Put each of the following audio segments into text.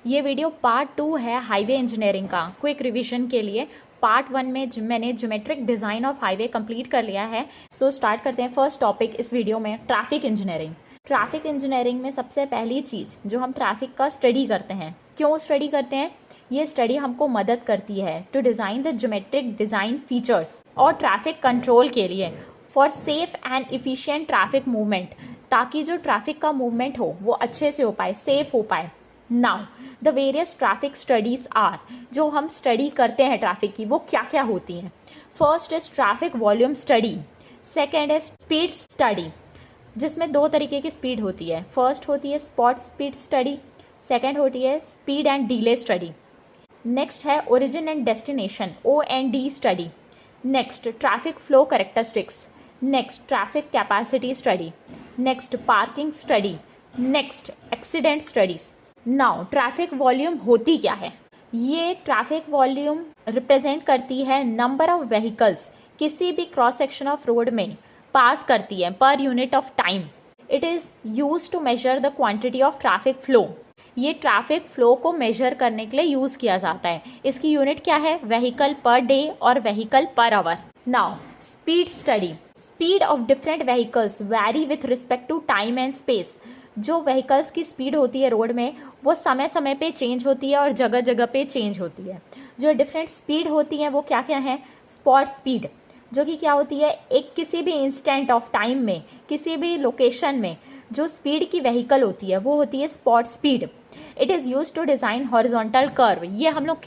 ये video part 2 है highway engineering का। क्विक रिवीजन के लिए पार्ट 1 में मैंने geometric design of highway complete कर लिया है। सो स्टार्ट करते हैं फर्स्ट टॉपिक इस वीडियो में, ट्रैफिक इंजीनियरिंग। ट्रैफिक इंजीनियरिंग में सबसे पहली चीज़ जो हम ट्रैफिक का स्टडी करते हैं, क्यों स्टडी करते हैं, ये स्टडी हमको मदद करती है to design the geometric design features और ट्रैफिक कंट्रोल के लिए for safe and efficient traffic movement, ताकि जो ट्रैफिक का मूवमेंट हो वो अच्छे से हो पाए, सेफ हो पाए। Now the various traffic studies are, जो हम स्टडी करते हैं ट्रैफिक की वो क्या क्या होती हैं। First is traffic volume study, second is speed study, जिसमें दो तरीके की स्पीड होती है। फर्स्ट होती है स्पॉट स्पीड स्टडी, सेकेंड होती है speed and delay study. Next है origin and destination OND study. Next traffic flow characteristics. Next traffic capacity study. Next parking study. Next accident studies. Now traffic volume होती क्या है। ये traffic volume represent करती है number of vehicles किसी भी cross section of road में पास करती है पर unit of time. It is use to measure the quantity of traffic flow. ये ट्रैफिक फ्लो को मेजर करने के लिए यूज़ किया जाता है। इसकी यूनिट क्या है, व्हीकल पर डे और vehicle per hour. Now speed study, speed of different vehicles vary with respect to time and space. जो व्हीकल्स की स्पीड होती है रोड में वो समय समय पे चेंज होती है और जगह जगह पे चेंज होती है। जो डिफरेंट स्पीड होती हैं वो क्या क्या हैं, स्पॉट स्पीड, जो कि क्या होती है, एक किसी भी इंस्टेंट ऑफ टाइम में किसी भी लोकेशन में जो स्पीड की व्हीकल होती है वो होती है spot speed. It is use to design horizontal curve. ये हम लोग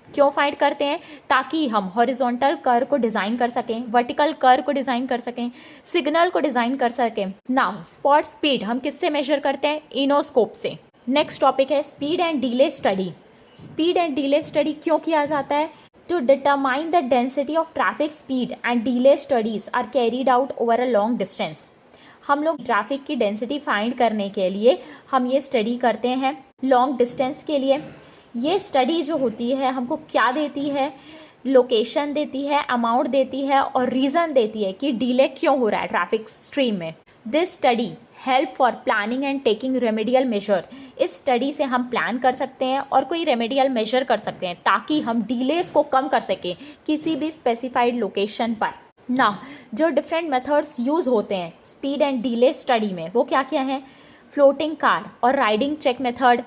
क्यों फाइंड करते हैं, ताकि हम हॉरिजॉन्टल कर्व को डिज़ाइन कर सकें, वर्टिकल कर्व को डिज़ाइन कर सकें, सिग्नल को डिज़ाइन कर सकें। नाउ स्पॉट स्पीड हम किससे मेजर करते हैं, इनोस्कोप से। नेक्स्ट टॉपिक है speed and delay study. Speed and delay study क्यों किया जाता है, to determine the density of traffic speed and delay studies are carried out over a long distance. हम लोग ट्रैफिक की डेंसिटी फाइंड करने के लिए हम ये स्टडी करते हैं लॉन्ग डिस्टेंस के लिए। ये स्टडी जो होती है हमको क्या देती है, लोकेशन देती है, अमाउंट देती है और रीज़न देती है कि डिले क्यों हो रहा है ट्रैफिक स्ट्रीम में। This study help for planning and taking remedial measure. इस स्टडी से हम प्लान कर सकते हैं और कोई रेमेडियल मेजर कर सकते हैं ताकि हम डिलेस को कम कर सकें किसी भी स्पेसिफाइड लोकेशन पर। ना जो डिफरेंट मेथड्स यूज़ होते हैं स्पीड एंड डिले स्टडी में वो क्या क्या हैं, फ्लोटिंग कार और riding check method.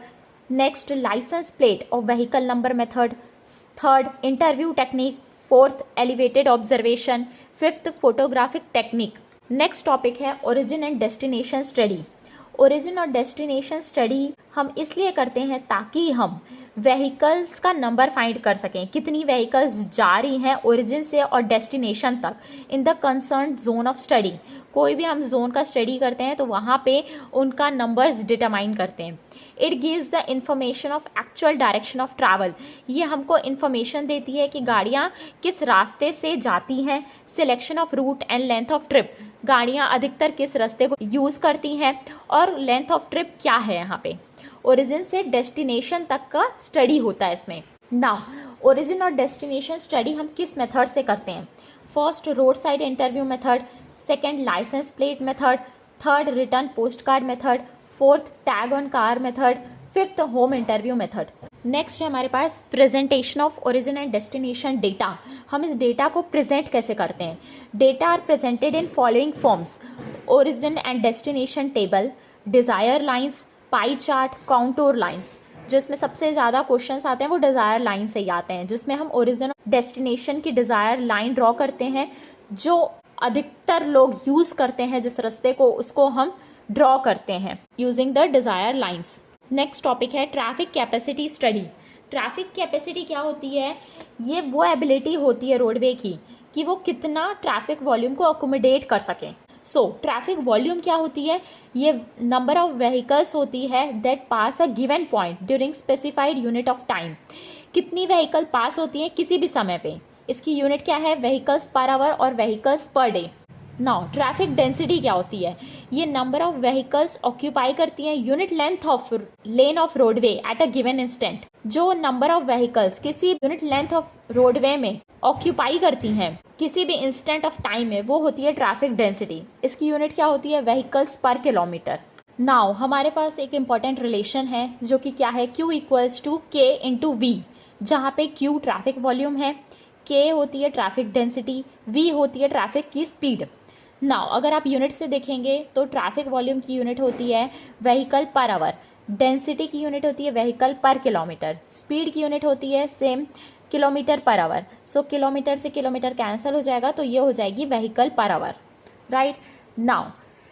Next license plate और vehicle number method. Third interview technique. Fourth elevated observation. Fifth photographic technique. Next topic है origin and destination study. Origin और destination study हम इसलिए करते हैं ताकि हम व्हीकल्स का नंबर फाइंड कर सकें, कितनी व्हीकल्स जा रही हैं ओरिजिन से और डेस्टिनेशन तक in the concern zone of study. कोई भी हम जोन का स्टडी करते हैं तो वहाँ पे उनका नंबर्स डिटरमाइन करते हैं। It gives the information of actual direction of travel. ये हमको इन्फॉर्मेशन देती है कि गाड़ियाँ किस रास्ते से जाती हैं, selection of route and length of trip, गाड़ियाँ अधिकतर किस रास्ते को यूज़ करती हैं और लेंथ ऑफ ट्रिप क्या है। यहाँ पे ओरिजिन से डेस्टिनेशन तक का स्टडी होता है इसमें। नाउ ओरिजिन और डेस्टिनेशन स्टडी हम किस मेथड से करते हैं, first road side interview method, second license plate method, third return post card method, fourth tag on car method, fifth home interview method. Next है हमारे पास presentation of origin and destination data. हम इस data को present कैसे करते हैं, data are presented in following forms, origin and destination table, desire lines, pie chart, काउंटूर lines. जो इसमें सबसे ज़्यादा क्वेश्चंस आते हैं वो डिज़ायर लाइन से ही आते हैं, जिसमें हम ओरिजिन और डेस्टिनेशन की डिज़ायर लाइन ड्रॉ करते हैं। जो अधिकतर लोग यूज़ करते हैं जिस रास्ते को, उसको हम ड्रॉ करते हैं using the desire lines. Next topic है traffic capacity study. Traffic capacity क्या होती है, ये वो एबिलिटी होती है रोडवे की कि वो कितना ट्रैफिक वॉल्यूम को अकोमोडेट कर सकें। सो ट्रैफिक वॉल्यूम क्या होती है, ये नंबर ऑफ व्हीकल्स होती है that pass a given point during specified unit of time. कितनी व्हीकल पास होती हैं किसी भी समय पे, इसकी यूनिट क्या है, व्हीकल्स पर आवर और vehicles per day. Now traffic density क्या होती है, ये नंबर ऑफ व्हीकल्स ऑक्यूपाई करती हैं unit length of lane of roadway at a given instant. जो नंबर ऑफ व्हीकल्स किसी यूनिट लेंथ ऑफ रोडवे में ऑक्यूपाई करती हैं किसी भी इंस्टेंट ऑफ टाइम में, वो होती है ट्रैफिक डेंसिटी। इसकी यूनिट क्या होती है, व्हीकल्स पर किलोमीटर। नाउ हमारे पास एक इम्पॉर्टेंट रिलेशन है जो कि क्या है, Q इक्वल्स टू के इंटू वी, जहाँ पे Q ट्रैफिक वॉल्यूम है, K होती है ट्रैफिक डेंसिटी, V होती है ट्रैफिक की स्पीड। नाउ अगर आप यूनिट से देखेंगे तो ट्रैफिक वॉल्यूम की यूनिट होती है व्हीकल पर आवर, डेंसिटी की यूनिट होती है व्हीकल पर किलोमीटर, स्पीड की यूनिट होती है same kilometre per hour. So kilometre से किलोमीटर कैंसिल हो जाएगा तो ये हो जाएगी vehicle per hour, right. Now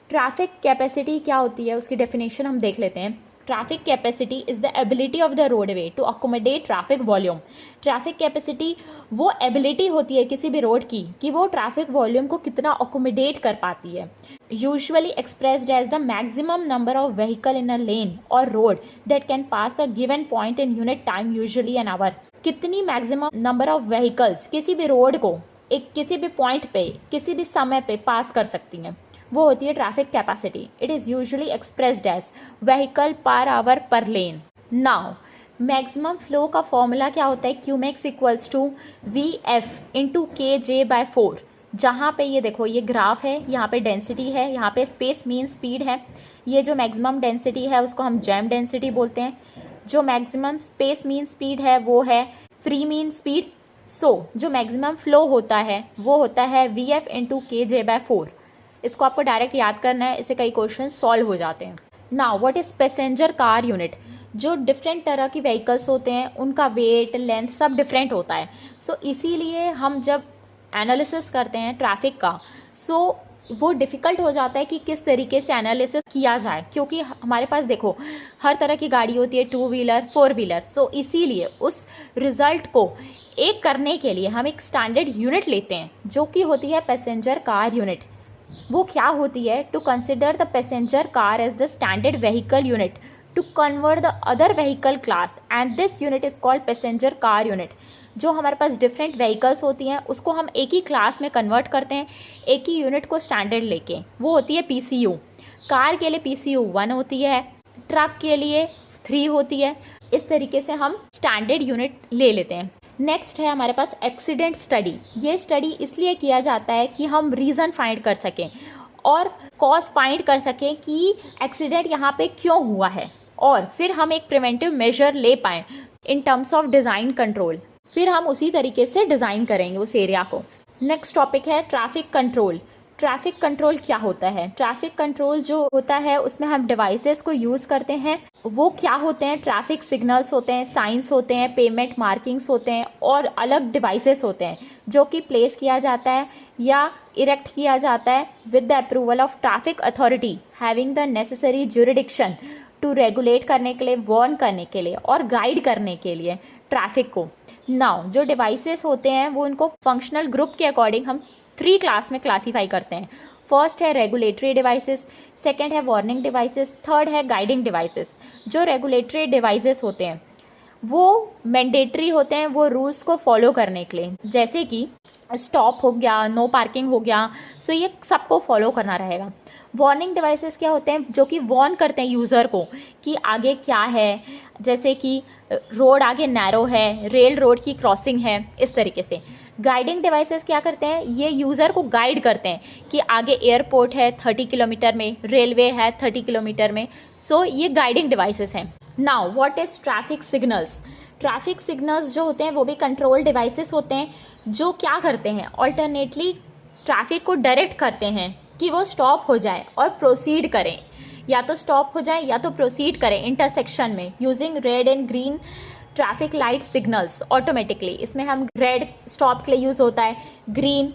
traffic capacity क्या होती है, उसकी डेफिनेशन हम देख लेते हैं। Traffic capacity is the ability of the roadway to accommodate traffic volume. Traffic capacity वो एबिलिटी होती है किसी भी रोड की कि वो ट्रैफिक वॉल्यूम को कितना अकोमोडेट कर पाती है। Usually expressed as the maximum number of vehicle in a lane or road that can pass a given point in unit time, usually an hour. कितनी मैक्सिमम नंबर ऑफ व्हीकल्स किसी भी road को एक किसी भी पॉइंट पे किसी भी समय पे पास कर सकती हैं, वो होती है traffic capacity. It is usually expressed as vehicle per hour per lane. Now maximum flow का फॉर्मूला क्या होता है, Q max equals to V F into K J bye 4। जहाँ पे ये देखो ये ग्राफ है, यहाँ पे डेंसिटी है, यहाँ पे स्पेस मीन स्पीड है। ये जो मैक्सिमम डेंसिटी है उसको हम जैम डेंसिटी बोलते हैं। जो मैक्सिमम स्पेस मीन स्पीड है वो है फ्री मीन स्पीड। सो जो मैक्सिमम फ्लो होता है वो होता है we F into K J bye 4। इसको आपको डायरेक्ट याद करना है, इससे कई क्वेश्चन सॉल्व हो जाते हैं। Now what is passenger car unit. जो डिफरेंट तरह की व्हीकल्स होते हैं उनका वेट लेंथ सब डिफरेंट होता है। सो इसीलिए हम जब एनालिसिस करते हैं ट्रैफिक का, सो वो डिफ़िकल्ट हो जाता है कि किस तरीके से एनालिसिस किया जाए, क्योंकि हमारे पास देखो हर तरह की गाड़ी होती है, 2 व्हीलर 4 व्हीलर। सो इसीलिए उस रिज़ल्ट को एक करने के लिए हम एक स्टैंडर्ड यूनिट लेते हैं जो कि होती है पैसेंजर कार यूनिट। वो क्या होती है, to consider the passenger car as the standard vehicle unit to convert the other vehicle class, and this unit is called passenger car unit. जो हमारे पास डिफरेंट व्हीकल्स होती हैं उसको हम एक ही क्लास में कन्वर्ट करते हैं, एक ही यूनिट को स्टैंडर्ड लेके, वो होती है पीसीयू। कार के लिए पीसीयू 1 होती है, ट्रक के लिए 3 होती है। इस तरीके से हम स्टैंडर्ड यूनिट ले लेते हैं। नेक्स्ट है हमारे पास एक्सीडेंट स्टडी। ये स्टडी इसलिए किया जाता है कि हम रीज़न फाइंड कर सकें और कॉज फाइंड कर सकें कि एक्सीडेंट यहाँ पे क्यों हुआ है, और फिर हम एक प्रिवेंटिव मेजर ले पाएँ in terms of design control. फिर हम उसी तरीके से डिज़ाइन करेंगे उस एरिया को। नेक्स्ट टॉपिक है ट्रैफिक कंट्रोल। ट्रैफिक कंट्रोल क्या होता है, ट्रैफिक कंट्रोल जो होता है उसमें हम डिवाइसेस को यूज़ करते हैं। वो क्या होते हैं, ट्रैफिक सिग्नल्स होते हैं, साइंस होते हैं, पेमेंट मार्किंग्स होते हैं और अलग डिवाइसेस होते हैं जो कि प्लेस किया जाता है या इरेक्ट किया जाता है with the approval of traffic authority having the necessary jurisdiction to regulate करने के लिए, वार्न करने के लिए और गाइड करने के लिए ट्रैफिक को। नाउ जो डिवाइसेस होते हैं वो इनको फंक्शनल ग्रुप के अकॉर्डिंग हम 3 क्लास में क्लासीफाई करते हैं। फर्स्ट है रेगुलेटरी डिवाइसेस, सेकंड है वार्निंग डिवाइसेस, थर्ड है गाइडिंग डिवाइसेस। जो रेगुलेटरी डिवाइसेस होते हैं वो मैंडेटरी होते हैं वो रूल्स को फॉलो करने के लिए, जैसे कि स्टॉप हो गया, नो पार्किंग हो गया, सो ये सबको फॉलो करना रहेगा। वार्निंग डिवाइसेस क्या होते हैं, जो कि वार्न करते हैं यूज़र को कि आगे क्या है, जैसे कि रोड आगे नैरो है, रेल रोड की क्रॉसिंग है, इस तरीके से। गाइडिंग डिवाइसेस क्या करते हैं, ये यूज़र को गाइड करते हैं कि आगे एयरपोर्ट है 30 किलोमीटर में, रेलवे है 30 किलोमीटर में। सो ये गाइडिंग डिवाइसेस हैं। Now what is traffic signals. Traffic signals जो होते हैं वो भी कंट्रोल डिवाइसेस होते हैं जो क्या करते हैं, ऑल्टरनेटली ट्रैफिक को डायरेक्ट करते हैं कि वो स्टॉप हो जाए और प्रोसीड करें, या तो स्टॉप हो जाए या तो प्रोसीड करें इंटरसेक्शन में using red and green traffic light signals automatically. इसमें हम रेड स्टॉप के लिए यूज़ होता है, ग्रीन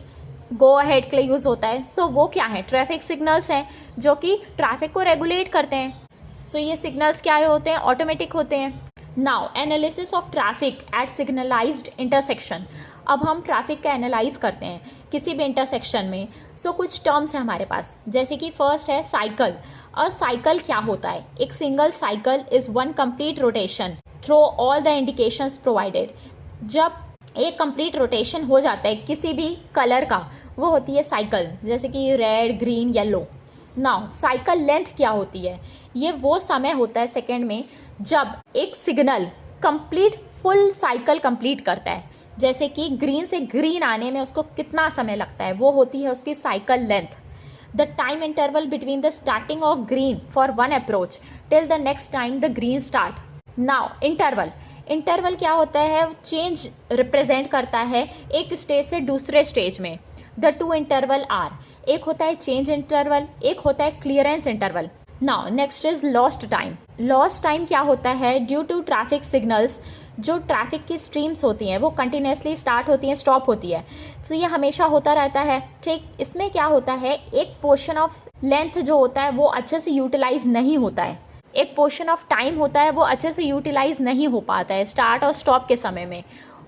गो अहेड के लिए यूज़ होता है। सो वो क्या है, ट्रैफिक सिग्नल्स हैं जो कि ट्रैफिक को रेगुलेट करते हैं। सो ये सिग्नल्स क्या होते हैं, ऑटोमेटिक होते हैं। Now analysis of traffic at signalized intersection. अब हम ट्रैफिक का एनालाइज करते हैं किसी भी इंटरसेक्शन में। सो कुछ टर्म्स हैं हमारे पास, जैसे कि फर्स्ट है साइकिल। और साइकिल क्या होता है, एक single cycle is 1 complete rotation through all the indications provided. जब एक कंप्लीट रोटेशन हो जाता है किसी भी कलर का, वो होती है साइकिल, जैसे कि red green yellow. Now cycle length क्या होती है, ये वो समय होता है सेकेंड में जब एक signal complete full cycle complete करता है, जैसे कि ग्रीन से ग्रीन आने में उसको कितना समय लगता है, वो होती है उसकी cycle length. The time interval between the starting of green for one approach till the next time the green start. Now interval क्या होता है, चेंज रिप्रेजेंट करता है एक स्टेज से दूसरे स्टेज में। द टू इंटरवल आर, एक होता है चेंज इंटरवल, एक होता है clearance interval. Now next is lost time. Lost time क्या होता है, ड्यू टू ट्रैफिक सिग्नल्स, जो ट्रैफिक की स्ट्रीम्स होती हैं वो कंटिन्यूसली स्टार्ट होती हैं, स्टॉप होती है, तो ये हमेशा होता रहता है। ठीक, इसमें क्या होता है, एक पोर्शन ऑफ लेंथ जो होता है वो अच्छे से यूटिलाइज नहीं होता है, एक पोर्शन ऑफ टाइम होता है वो अच्छे से यूटिलाइज नहीं हो पाता है स्टार्ट और स्टॉप के समय में।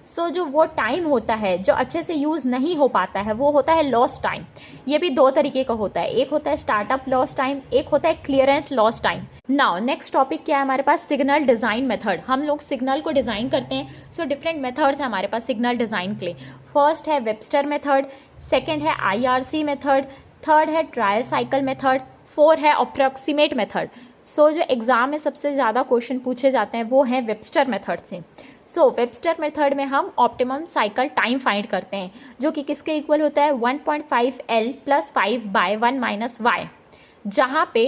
सो जो वो टाइम होता है जो अच्छे से यूज़ नहीं हो पाता है वो होता है लॉस्ट टाइम। ये भी दो तरीके का होता है, एक होता है स्टार्टअप लॉस्ट टाइम, एक होता है clearance lost time. Now next topic क्या है हमारे पास, सिग्नल डिज़ाइन मेथड। हम लोग सिग्नल को डिज़ाइन करते हैं, सो डिफरेंट मेथड्स हैं हमारे पास सिग्नल डिज़ाइन के लिए। फर्स्ट है वेबस्टर मेथड, सेकेंड है IRC मेथड, थर्ड है ट्रायल साइकिल मेथड, फोर है अप्रॉक्सीमेट मेथड। सो जो एग्ज़ाम में सबसे ज़्यादा क्वेश्चन पूछे जाते हैं वो हैं वेबस्टर मेथड से। सो वेबस्टर मेथड में हम ऑप्टिमम साइकिल टाइम फाइंड करते हैं, जो कि किसके इक्वल होता है 1.5L + 5/1 - y, जहाँ पे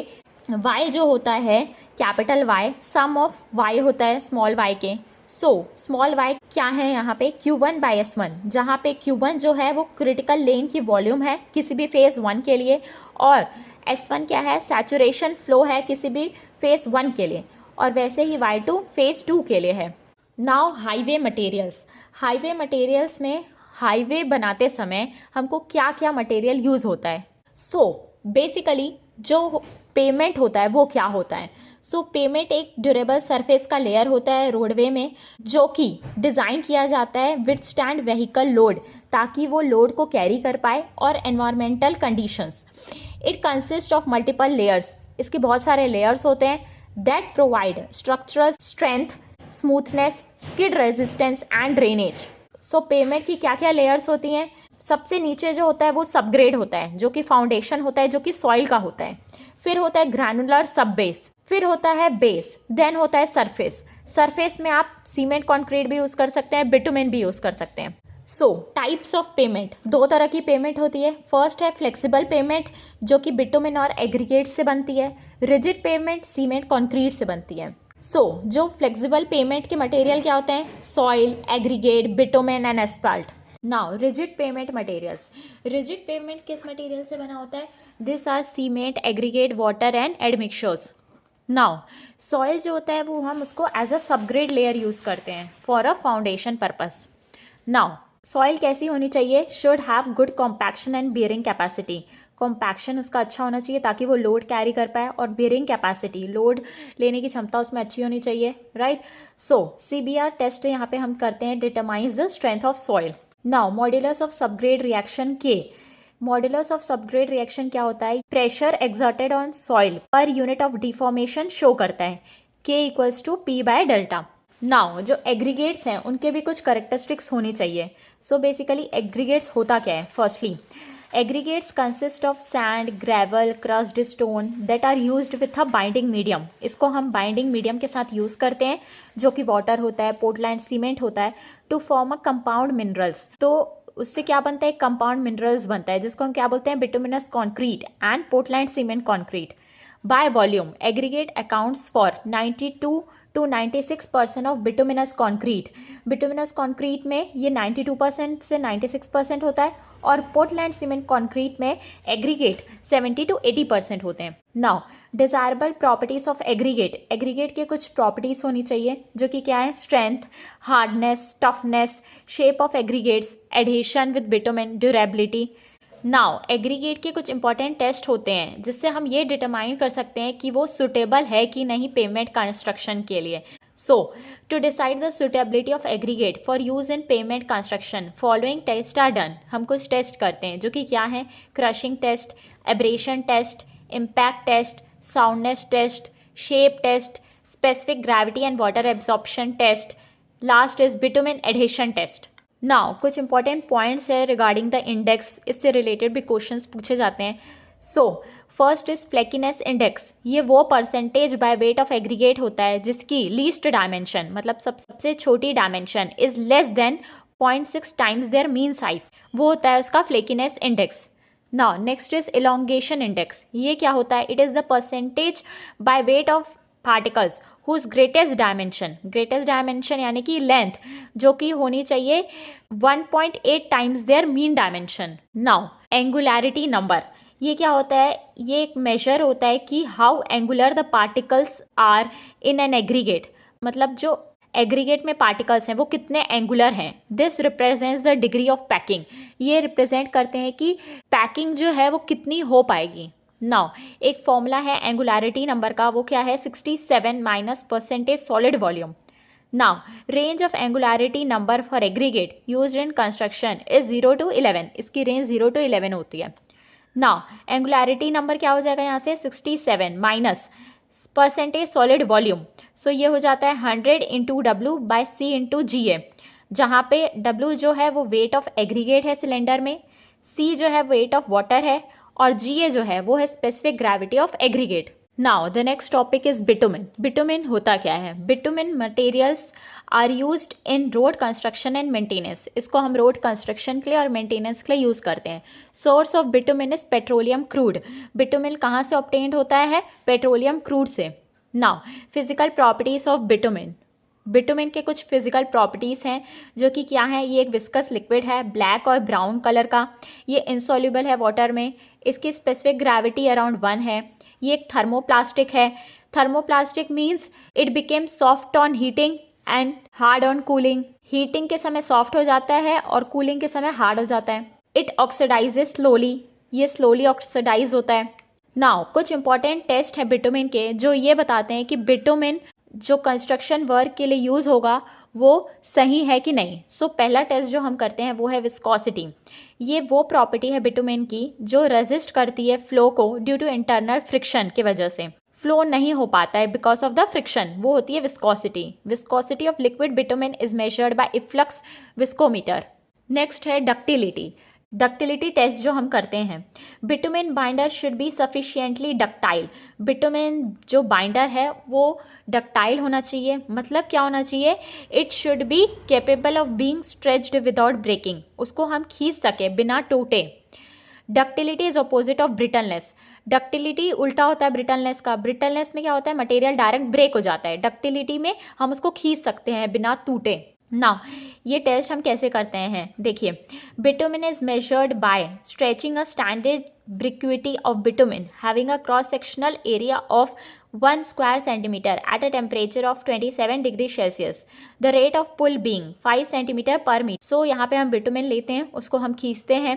y जो होता है capital Y, sum of y होता है स्मॉल y के। सो स्मॉल y क्या है यहाँ पे Q1/S1, जहाँ पे Q1 जो है वो क्रिटिकल लेन की वॉल्यूम है किसी भी फेज़ 1 के लिए, और S1 क्या है, सैचुरेशन फ्लो है किसी भी फेज़ 1 के लिए, और वैसे ही Y2 फेज़ 2 के लिए है। Now highway materials. Highway materials में हाईवे बनाते समय हमको क्या क्या मटेरियल यूज़ होता है। सो बेसिकली जो पेमेंट होता है वो क्या होता है, सो पेमेंट एक ड्यूरेबल सरफेस का लेयर होता है रोडवे में, जो कि डिज़ाइन किया जाता है विथस्टैंड व्हीकल लोड, ताकि वो लोड को कैरी कर पाए, और environmental conditions. It consist of multiple layers, इसके बहुत सारे लेयर्स होते हैं that provide structural strength, smoothness, skid resistance and drainage. So payment की क्या क्या लेयर्स होती हैं, सबसे नीचे जो होता है वो सबग्रेड होता है, जो कि फाउंडेशन होता है, जो कि सॉइल का होता है। फिर होता है ग्रैनुलर सब बेस, फिर होता है बेस, देन होता है सरफेस। सरफेस में आप सीमेंट कॉन्क्रीट भी यूज़ कर सकते हैं, बिटुमेन भी यूज़ कर सकते हैं। सो टाइप्स ऑफ पेमेंट, दो तरह की पेमेंट होती है। फर्स्ट है फ्लेक्सिबल पेमेंट, जो कि बिटुमेन और एग्रीगेट से बनती है। रिजिड पेमेंट सीमेंट कॉन्क्रीट से बनती है। जो फ्लेक्सिबल पेमेंट के मटेरियल क्या होते हैं, soil, aggregate, bitumen and asphalt. Now rigid pavement materials. Rigid pavement किस मटेरियल से बना होता है, this are cement, aggregate, water and admixtures. Now soil जो होता है वो हम उसको as a subgrade layer use करते हैं for a foundation purpose. Now soil कैसी होनी चाहिए, should have good compaction and bearing capacity. Compaction उसका अच्छा होना चाहिए ताकि वो लोड कैरी कर पाए, और बियरिंग कैपेसिटी, लोड लेने की क्षमता उसमें अच्छी होनी चाहिए, राइट। CBR टेस्ट यहाँ पे हम करते हैं, determines the strength of soil. Now modulus of subgrade reaction के। मॉड्यूलस ऑफ सबग्रेड रिएक्शन क्या होता है, प्रेशर एक्सर्टेड ऑन सॉइल पर यूनिट ऑफ डिफॉर्मेशन शो करता है, K = P/डेल्टा। नाउ जो एग्रीगेट्स हैं उनके भी कुछ करेक्टरिस्टिक्स होनी चाहिए। बेसिकली एग्रीगेट्स होता क्या है, firstly aggregates consist of sand, gravel, crushed stone that are used with a binding medium. इसको हम बाइंडिंग मीडियम के साथ यूज़ करते हैं, जो कि वाटर होता है, पोर्टलैंड सीमेंट होता है, to form a compound minerals. तो उससे क्या बनता है, कंपाउंड मिनरल्स बनता है, जिसको हम क्या बोलते हैं, bituminous concrete and Portland cement concrete. By volume aggregate accounts for 92 to 96% of bituminous concrete. Bituminous concrete में ये 92% से 96% होता है, और पोर्टलैंड सीमेंट कॉन्क्रीट में एग्रीगेट 70 to 80% होते हैं। Now desirable properties of aggregate. Aggregate के कुछ प्रॉपर्टीज होनी चाहिए, जो कि क्या है, strength, hardness, toughness, shape of aggregates, adhesion with bitumen, durability. Now aggregate के कुछ इंपॉर्टेंट टेस्ट होते हैं जिससे हम ये डिटरमाइन कर सकते हैं कि वो सुटेबल है कि नहीं पेमेंट कंस्ट्रक्शन के लिए। To decide the suitability of aggregate for use in pavement construction following test are done. हम कुछ टेस्ट करते हैं, जो कि क्या है, crushing test, abrasion test, impact test, soundness test, shape test, specific gravity and water absorption test, last is bitumen adhesion test. Now कुछ important points है रिगार्डिंग द इंडेक्स, इससे रिलेटेड भी क्वेश्चंस पूछे जाते हैं। First is flakiness index. ये वो percentage by weight of aggregate होता है जिसकी लीस्ट डायमेंशन, मतलब सबसे छोटी dimension, is less than 0.6 times their mean size, वो होता है उसका flakiness index. Now next is elongation index. ये क्या होता है? It is the percentage by weight of particles whose greatest dimension यानी कि लेंथ जो कि होनी चाहिए 1.8 times their mean dimension. Now angularity number, ये क्या होता है? ये एक मेजर होता है कि how angular the particles are in an aggregate, मतलब जो एग्रीगेट में पार्टिकल्स हैं वो कितने एंगुलर हैं. This represents the degree of packing, ये रिप्रेजेंट करते हैं कि पैकिंग जो है वो कितनी हो पाएगी. नाउ एक फॉर्मूला है एंगुलैरिटी नंबर का, वो क्या है? 67 minus percentage solid volume. Now range of angularity number for aggregate used in construction is 0 to 11. इसकी रेंज 0 to 11 होती है. नाउ एंगुलैरिटी नंबर क्या हो जाएगा यहाँ से? 67 minus percentage solid volume. So ये हो जाता है 100 into W by C into G A, जहाँ पे डब्ल्यू जो है वो वेट ऑफ एग्रीगेट है सिलेंडर में, सी जो है वेट ऑफ वाटर है, और जी ए जो है वो है specific gravity of aggregate. Now the next topic is bitumen. Bitumen होता क्या है? Bitumen materials are used in road construction and maintenance. इसको हम रोड कंस्ट्रक्शन के लिए और मेंटेनेंस के लिए यूज़ करते हैं. Source of bitumen is petroleum crude. Bitumen कहाँ से ऑब्टेन्ड होता है? पेट्रोलियम क्रूड से. Now physical properties of bitumen. Bitumen के कुछ फिजिकल प्रॉपर्टीज़ हैं जो कि क्या है? ये एक विस्कस लिक्विड है ब्लैक और ब्राउन कलर का. ये इनसॉल्युबल है वाटर में. इसकी स्पेसिफिक ग्रेविटी अराउंड 1 है. ये एक थर्मोप्लास्टिक है. Thermoplastic means it became soft on heating and hard on cooling. Heating के समय सॉफ्ट हो जाता है और कूलिंग के समय हार्ड हो जाता है. It oxidises slowly. ये स्लोली ऑक्सीडाइज होता है. नाउ कुछ इंपॉर्टेंट टेस्ट है बिटुमिन के जो ये बताते हैं कि बिटुमिन जो कंस्ट्रक्शन वर्क के लिए यूज़ होगा वो सही है कि नहीं. सो पहला टेस्ट जो हम करते हैं वो है विस्कोसिटी. ये वो प्रॉपर्टी है बिटुमिन की जो रेजिस्ट करती है फ्लो को ड्यू टू इंटरनल फ्रिक्शन की वजह से. फ्लो नहीं हो पाता है बिकॉज ऑफ द फ्रिक्शन, वो होती है viscosity. Viscosity of liquid bitumen is measured by efflux viscometer. Next है डक्टिलिटी. डक्टिलिटी टेस्ट जो हम करते हैं, bitumen binder should be sufficiently ductile. Bitumen जो बाइंडर है वो डक्टाइल होना चाहिए. मतलब क्या होना चाहिए? It should be capable of being stretched without breaking. उसको हम खींच सके बिना टूटे. Ductility is opposite of brittleness. Ductility उल्टा होता है ब्रिटलनेस का. ब्रिटलनेस में क्या होता है? मटेरियल डायरेक्ट ब्रेक हो जाता है. डक्टिलिटी में हम उसको खींच सकते हैं बिना टूटे. नाउ ये टेस्ट हम कैसे करते हैं? देखिए, bitumen is measured by stretching a standard briquette of bitumen having a cross sectional area of 1 square centimeter at a temperature of 27 degree Celsius. The rate of pull being 5 centimeter per meter. So यहाँ पे हम bitumen लेते हैं, उसको हम खींचते हैं,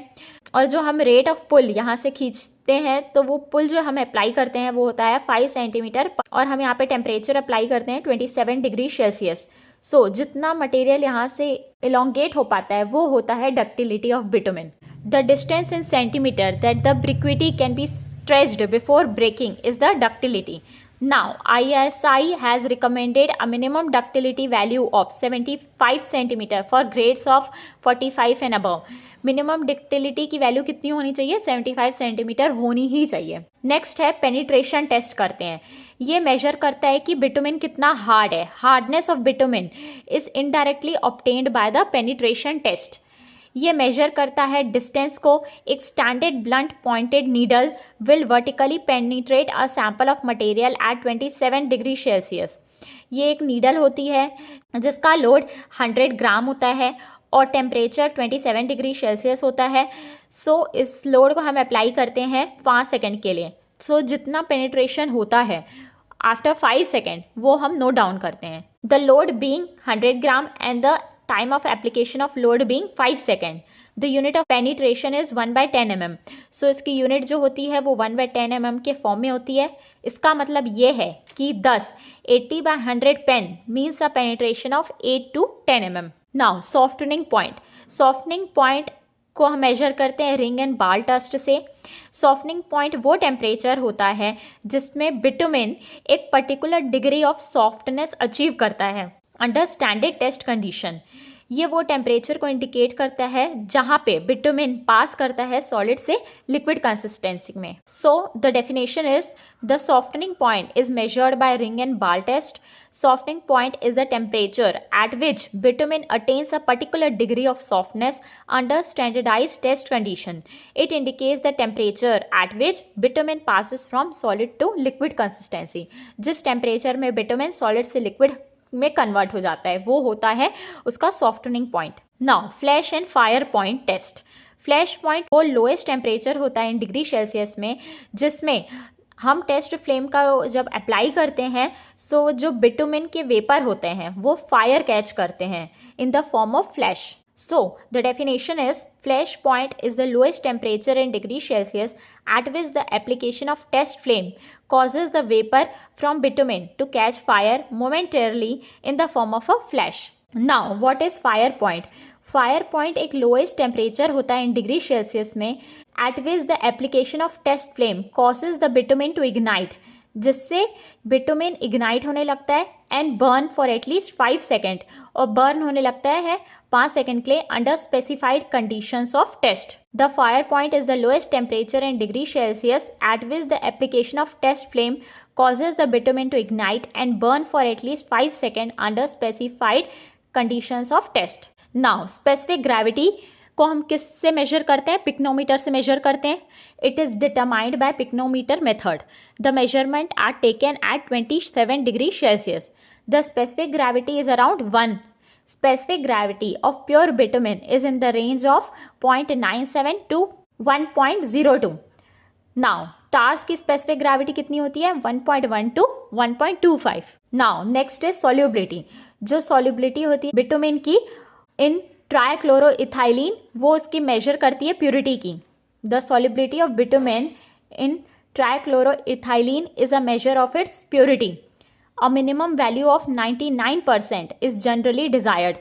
और जो हम रेट ऑफ पुल यहाँ से खींचते हैं तो वो पुल जो हम अप्लाई करते हैं वो होता है 5 सेंटीमीटर, और हम यहाँ पे टेम्परेचर अप्लाई करते हैं 27 डिग्री सेल्सियस. सो जितना मटेरियल यहाँ से इलोंगेट हो पाता है वो होता है ductility of bitumen. The distance in centimeter that the briquette can be stretched before breaking is the ductility. Now, ISI has recommended a minimum ductility value of 75 cm for grades of 45 and above. Minimum ductility की value कितनी होनी चाहिए? 75 centimetre होनी ही चाहिए. Next है penetration test करते हैं. ये मेजर करता है कि बिटुमिन कितना हार्ड है. Hardness of bitumen is indirectly obtained by the penetration test. ये मेजर करता है डिस्टेंस को. एक standard blunt pointed needle will vertically penetrate a sample of material at 27 degree Celsius. ये एक नीडल होती है जिसका लोड 100 ग्राम होता है और टेम्परेचर 27 डिग्री सेल्सियस होता है. सो इस लोड को हम अप्लाई करते हैं 5 सेकेंड के लिए. सो जितना पेनिट्रेशन होता है आफ्टर 5 सेकेंड वो हम नोट डाउन करते हैं. The load being 100 gram and the time of application of load being 5 second. The unit of penetration is 1/10 mm. So इसकी यूनिट जो होती है वो 1/10 mm के फॉर्म में होती है. इसका मतलब ये है कि 80/100 pen means a penetration of 8 to 10 mm. Now softening point. Softening point को हम मेजर करते हैं रिंग एंड बाल टेस्ट से. सॉफ्टनिंग पॉइंट वो टेम्परेचर होता है जिसमें बिटुमिन एक particular degree of softness achieve करता है अंडर स्टैंडर्ड टेस्ट कंडीशन. ये वो टेम्परेचर को इंडिकेट करता है जहाँ पे बिटुमिन पास करता है सॉलिड से लिक्विड कंसिस्टेंसी में। So the definition is the softening point is measured bye ring and बाल test. Softening point is the temperature at which bitumen attains a particular degree of softness under standardized test condition. It indicates the temperature at which bitumen passes from solid to liquid consistency. जिस temperature में bitumen solid से liquid में convert हो जाता है वो होता है उसका softening point. Now flash and fire point test. Flash point वो लोएस्ट टेम्परेचर होता है इन डिग्री सेल्सियस में जिसमें हम टेस्ट फ्लेम का जब अप्लाई करते हैं सो जो बिटुमिन के वेपर होते हैं वो फायर कैच करते हैं in the form of flash. So the definition is flash point is the lowest temperature in degree Celsius at which the application of test flame causes the vapor from bitumen to catch fire momentarily in the form of a flash. Now what is fire point? Fire point एक lowest temperature होता है in degree Celsius में at which the application of test flame causes the bitumen to ignite, जिससे bitumen ignite होने लगता है and burn for at least 5 second, और burn होने लगता है 5 सेकेंड के लिए under specified conditions of test. The fire point is the lowest temperature in degree Celsius at which the application of test flame causes the bitumen to ignite and burn for at least 5 seconds under specified conditions of test. Now specific gravity को हम किससे major करते हैं? Pycnometer से measure करते हैं. It is determined by pycnometer method. The measurement are taken at 27 degree Celsius. The specific gravity is around 1. Specific gravity of pure bitumen is in the range of 0.97 to 1.02. Now tars की specific gravity कितनी होती है? 1.1 to 1.25. Now next is solubility. जो solubility होती है bitumen की इन ट्राइक्लोरोइथाइलिन वो उसकी मेजर करती है प्योरिटी की. The solubility of bitumen in trichloroethylene is a measure of its purity. A minimum value of 99% is generally desired.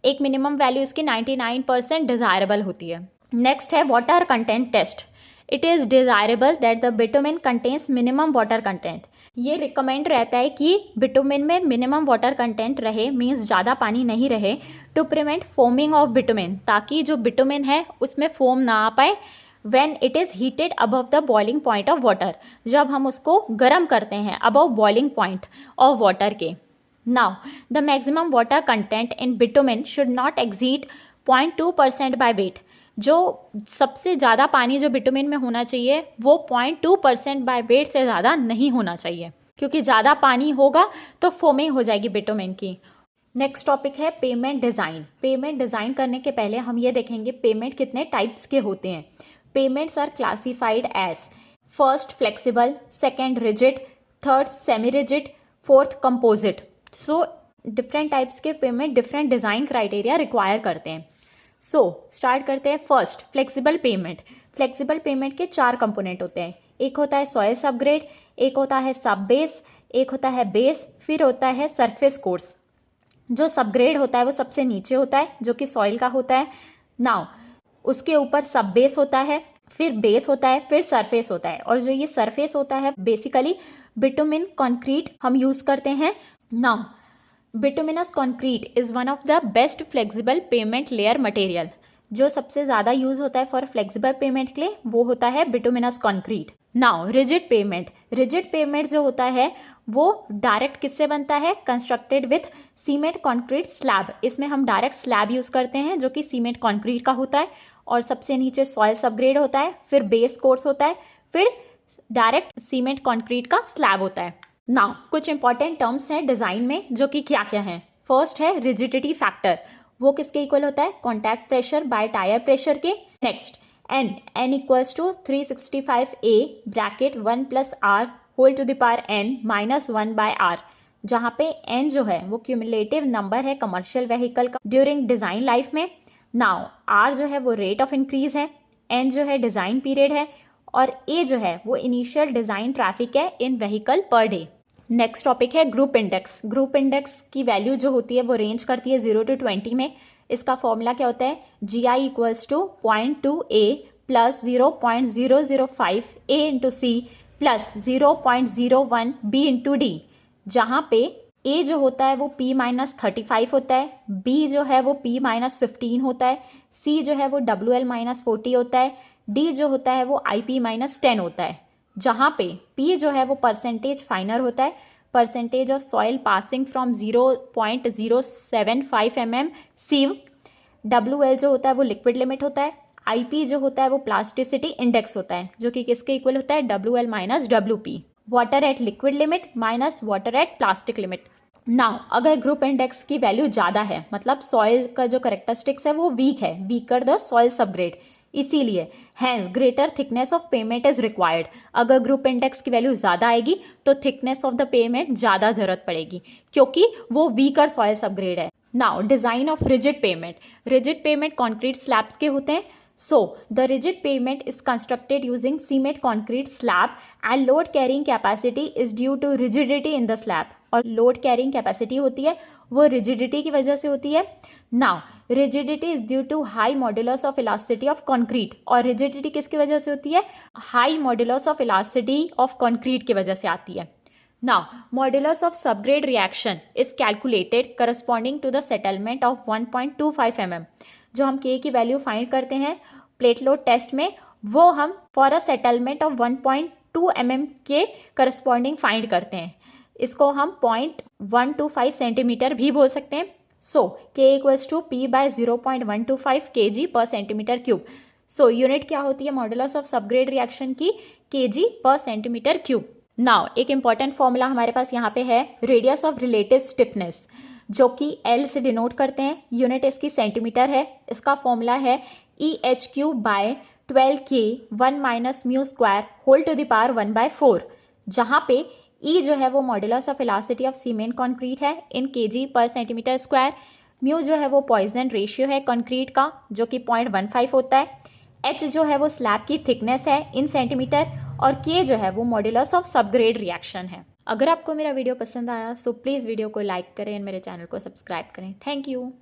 एक मिनिमम वैल्यू इसकी 99% डिजायरेबल होती है. नेक्स्ट है water content test. It is desirable that the bitumen contains minimum water content. ये recommend रहता है कि बिटुमिन में मिनिमम वाटर कंटेंट रहे, मीन्स ज़्यादा पानी नहीं रहे, to prevent foaming of bitumen, ताकि जो बिटुमिन है उसमें फोम ना आ पाए when it is heated above the boiling point of water. जब हम उसको गर्म करते हैं above boiling point of water के. Now the maximum water content in bitumen should not exceed 0.2% by weight. जो सबसे ज़्यादा पानी जो बिटुमिन में होना चाहिए वो 0.2% बाय वेट से ज़्यादा नहीं होना चाहिए, क्योंकि ज़्यादा पानी होगा तो फोमिंग हो जाएगी बिटुमिन की. नेक्स्ट टॉपिक है पेमेंट डिज़ाइन. पेमेंट डिज़ाइन करने के पहले हम ये देखेंगे पेमेंट कितने टाइप्स के होते हैं. Pavements are classified as first flexible, second rigid, third semi rigid, fourth composite. So different types के pavement different design criteria require करते हैं. सो स्टार्ट करते हैं. First flexible pavement. Flexible pavement के 4 कंपोनेंट होते हैं. एक होता है सॉइल सबग्रेड, एक होता है सब बेस, एक होता है बेस, फिर होता है सरफेस कोर्स. जो सबग्रेड होता है वो सबसे नीचे होता है जो कि सॉइल का होता है. नाउ उसके ऊपर सब बेस होता है, फिर बेस होता है, फिर सरफेस होता है. और जो ये सरफेस होता है बेसिकली बिटुमिन कंक्रीट हम यूज़ करते हैं. Now bituminous concrete is one of the best flexible pavement layer material. जो सबसे ज़्यादा यूज़ होता है फॉर फ्लेक्सिबल पेमेंट के लिए वो होता है bituminous concrete. Now rigid payment. Rigid payment जो होता है वो डायरेक्ट किससे बनता है? Constructed with cement concrete slab. इसमें हम डायरेक्ट स्लैब यूज़ करते हैं जो कि सीमेंट कंक्रीट का होता है, और सबसे नीचे सॉइल सबग्रेड होता है, फिर बेस कोर्स होता है, फिर डायरेक्ट सीमेंट कंक्रीट का स्लैब होता है. नाउ कुछ इंपॉर्टेंट टर्म्स हैं डिज़ाइन में जो कि क्या क्या हैं. फर्स्ट है रिजिडिटी फैक्टर. वो किसके इक्वल होता है? Contact pressure by tyre pressure के. Next n equals to 365A bracket 1 + r whole to the power n -1 by r, जहाँ पे n जो है वो क्यूमुलेटिव नंबर है कमर्शियल व्हीकल का ड्यूरिंग डिज़ाइन लाइफ में. नाउ r जो है वो रेट ऑफ इंक्रीज है, n जो है डिज़ाइन पीरियड है, और a जो है वो इनिशियल डिज़ाइन ट्रैफिक है in vehicle per day. Next topic है ग्रुप इंडेक्स. ग्रुप इंडेक्स की वैल्यू जो होती है वो रेंज करती है 0 to 20 में. इसका फॉर्मूला क्या होता है? GI equals to 0.2A plus 0.005A into C plus 0.01B into D, जहाँ पे ए जो होता है वो P-35 होता है, बी जो है वो P-15 होता है, सी जो है वो WL-40 होता है, डी जो होता है वो IP-10 होता है। जहाँ पे P जो है वो परसेंटेज फाइनर होता है, percentage of soil passing from 0.075 mm सीव, WL जो होता है वो लिक्विड लिमिट होता है, IP जो होता है वो प्लास्टिसिटी इंडेक्स होता है, जो कि किसके इक्वल होता है, WL minus WP, water at liquid limit minus water at plastic limit. Now अगर ग्रुप इंडेक्स की वैल्यू ज़्यादा है, मतलब सॉइल का जो करेक्टरिस्टिक्स है वो वीक है, वीकर द सॉइल सबग्रेड, इसीलिए hence greater thickness of pavement is required. अगर ग्रुप इंडेक्स की वैल्यू ज़्यादा आएगी तो थिकनेस ऑफ द पेमेंट ज़्यादा जरूरत पड़ेगी, क्योंकि वो वीकर सॉइल सबग्रेड है। Now design of rigid payment. Rigid payment concrete slabs के होते हैं। So, the rigid pavement is constructed using cement concrete slab and load carrying capacity is due to rigidity in the slab. और load carrying capacity होती है वो rigidity की वजह से होती है। Now, rigidity is due to high modulus of elasticity of concrete. और rigidity किसकी वजह से होती है, high modulus of elasticity of concrete की वजह से आती है। Now, modulus of subgrade reaction is calculated corresponding to the settlement of 1.25 mm. जो हम K की वैल्यू फाइंड करते हैं प्लेट लोड टेस्ट में, वो हम for a settlement of 1.2 mm के करस्पॉन्डिंग फाइंड करते हैं। इसको हम 0.125 सेंटीमीटर भी बोल सकते हैं। So K equals to P by 0.125 kg per centimetre cube. So unit क्या होती है मॉडुलस ऑफ सबग्रेड रिएक्शन की, kg per centimetre cube. Now एक इंपॉर्टेंट फॉर्मूला हमारे पास यहाँ पे है, रेडियस ऑफ रिलेटिव स्टिफनेस, जो कि L से डिनोट करते हैं, यूनिट इसकी सेंटीमीटर है। इसका फॉर्मूला है EH³ by 12K 1 minus mu square whole to the power 1/4, जहाँ पे E जो है वो modulus of elasticity of cement concrete है in kg per centimetre square, mu जो है वो पॉइजन रेशियो है कॉन्क्रीट का जो कि 0.15 होता है, H जो है वो स्लैब की थिकनेस है इन सेंटीमीटर, और K जो है वो मॉडुलस ऑफ सबग्रेड रिएक्शन है। अगर आपको मेरा वीडियो पसंद आया तो प्लीज़ वीडियो को लाइक करें और मेरे चैनल को सब्सक्राइब करें। Thank you.